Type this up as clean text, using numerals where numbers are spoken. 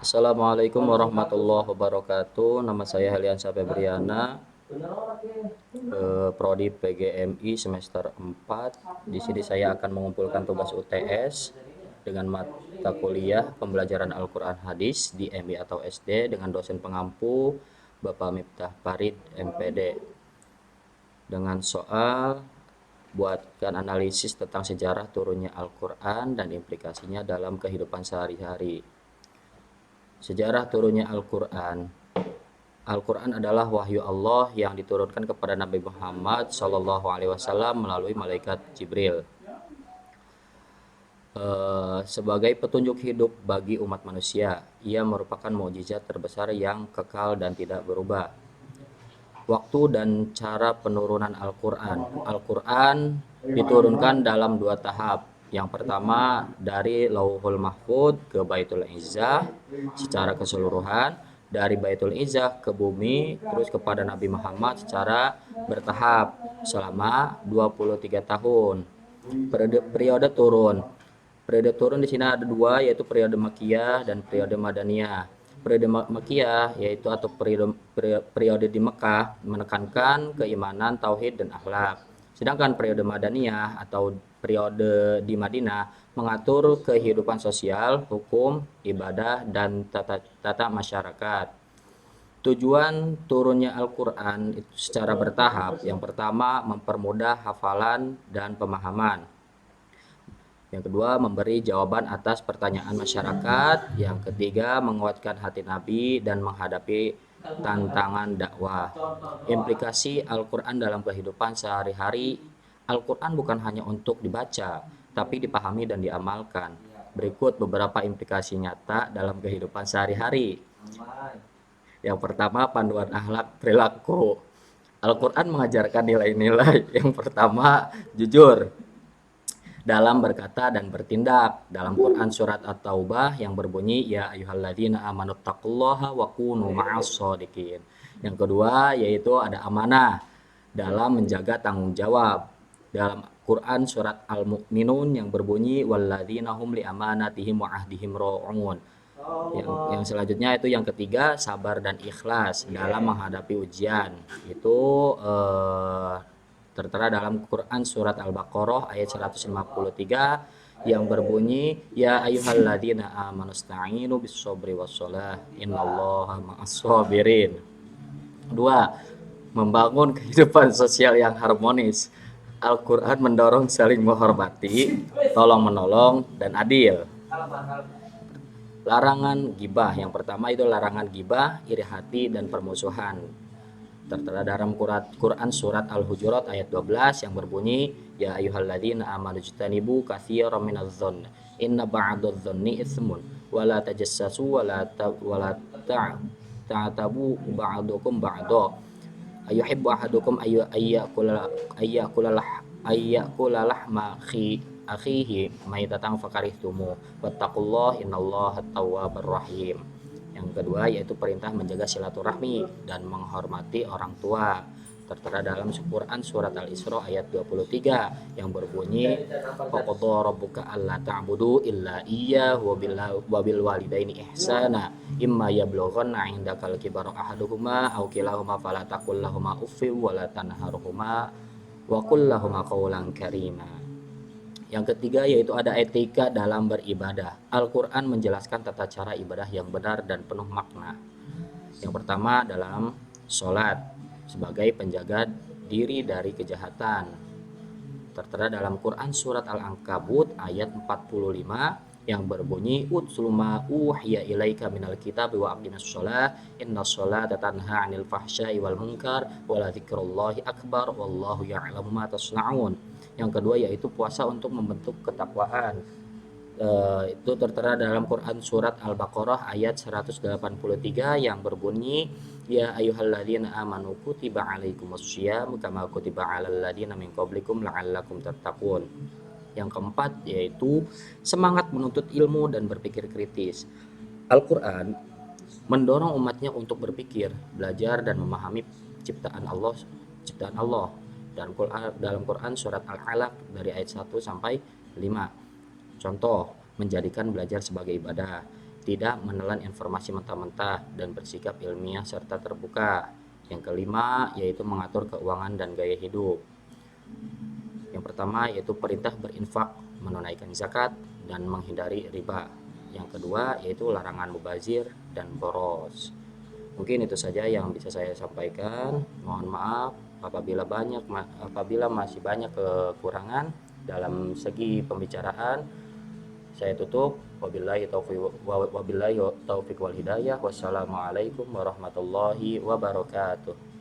Assalamualaikum warahmatullahi wabarakatuh. Nama saya Heliansyah Febriana, Prodi PGMI semester 4. Di sini saya akan mengumpulkan tugas UTS dengan mata kuliah pembelajaran Al-Quran Hadis di MI atau SD dengan dosen pengampu Bapak Miftah Farid MPD. Dengan soal buatkan analisis tentang sejarah turunnya Al-Quran dan implikasinya dalam kehidupan sehari-hari. Sejarah turunnya Al-Quran. Al-Quran adalah wahyu Allah yang diturunkan kepada Nabi Muhammad SAW melalui malaikat Jibril sebagai petunjuk hidup bagi umat manusia. Ia merupakan mukjizat terbesar yang kekal dan tidak berubah. Waktu dan cara penurunan Al-Quran. Al-Quran diturunkan dalam 2 tahap. Yang pertama dari Lauhul Mahfud ke Baitul Izzah secara keseluruhan, dari Baitul Izzah ke bumi terus kepada Nabi Muhammad secara bertahap selama 23 tahun. Periode turun. Periode turun di sini ada 2, yaitu periode Makkiyah dan periode Madaniyah. Periode Makkiyah yaitu atau periode di Mekah menekankan keimanan, tauhid dan akhlak. Sedangkan periode Madaniyah atau periode di Madinah mengatur kehidupan sosial, hukum, ibadah dan tata masyarakat. Tujuan turunnya Al-Quran itu secara bertahap. Yang pertama mempermudah hafalan dan pemahaman. Yang kedua, memberi jawaban atas pertanyaan masyarakat. Yang ketiga, menguatkan hati Nabi dan menghadapi tantangan dakwah. Implikasi Al-Quran dalam kehidupan sehari-hari. Al-Quran bukan hanya untuk dibaca, tapi dipahami dan diamalkan. Berikut beberapa implikasi nyata dalam kehidupan sehari-hari. Yang pertama, panduan akhlak perilaku. Al-Quran mengajarkan nilai-nilai. Yang pertama, jujur dalam berkata dan bertindak. Dalam Quran surat At-Taubah yang berbunyi ya ayyuhalladzina amanu taqullaha wa kunu ma'as shodiqin. Yang kedua yaitu ada amanah dalam menjaga tanggung jawab. Dalam Quran surat Al-Mu'minun yang berbunyi walladzina hum li amanatihim wa ahdihim ra'un. Yang selanjutnya itu yang ketiga sabar dan ikhlas dalam menghadapi ujian. Itu tertera dalam Quran surat Al-Baqarah ayat 153 yang berbunyi ya ayyuhalladzina amanu sta'inu bis-sabri was-shalah innallaha ma'as-sabirin. 2. Membangun kehidupan sosial yang harmonis. Al-Quran mendorong saling menghormati, tolong-menolong, dan adil. Larangan gibah. Yang pertama itu larangan gibah, iri hati, dan permusuhan. Tertera dalam Quran surat Al-Hujurat ayat 12 yang berbunyi ya ayyuhalladzina amanu jtanibu katsiran minadh-dhonn inna ba'dadh-dhonni itsmun wala tajassasu wala ta'tabu ba'dukum ba'dha ayuhibbu ahadukum ayyakula lahma akhihi maitatan fakarihtumu wattaqullaha innallaha tawwabur rahim. Yang kedua yaitu perintah menjaga silaturahmi dan menghormati orang tua. Tertera dalam Quran surat Al-Isra ayat 23 yang berbunyi faqadha rabbuka alla ta'budu illa iyyahu wa bil walidaini ihsana imma yablughanna 'indakal kibara ahaduhuma aw kilahuma fala taqul lahumu uffin wa la tanharhuma wa qul lahumu qawlan karima. Yang ketiga yaitu ada etika dalam beribadah. Al-Quran menjelaskan tata cara ibadah yang benar dan penuh makna. Yang pertama dalam sholat sebagai penjaga diri dari kejahatan. Tertera dalam Quran surat Al-Ankabut ayat 45 yang berbunyi utlu ma uhiya ilaika minal kitab wa aqimis shalah innas sholata tanha 'anil fahsya'i wal munkar wa la dzikrullahi akbar wallahu ya'lamu ma tasna'un. Yang kedua yaitu puasa untuk membentuk ketakwaan. Itu tertera dalam Quran surat Al-Baqarah ayat 183 yang berbunyi ya ayyuhalladzina amanu kutiba alaikumussyiyam kama kutiba alal ladzina min qablikum la'allakum tattaqun. Yang keempat yaitu semangat menuntut ilmu dan berpikir kritis. Al-Quran mendorong umatnya untuk berpikir, belajar dan memahami ciptaan Allah dan dalam Quran surat Al-Alaq dari ayat 1 sampai 5. Contoh, menjadikan belajar sebagai ibadah. tidak menelan informasi mentah-mentah dan bersikap ilmiah serta terbuka. Yang kelima yaitu mengatur keuangan dan gaya hidup. Yang pertama yaitu perintah berinfak, menunaikan zakat, dan menghindari riba. Yang kedua yaitu larangan mubazir dan boros. Mungkin itu saja yang bisa saya sampaikan. Mohon maaf apabila masih banyak kekurangan dalam segi pembicaraan. Saya tutup. Wabillahi taufiq wal hidayah. Wassalamualaikum warahmatullahi wabarakatuh.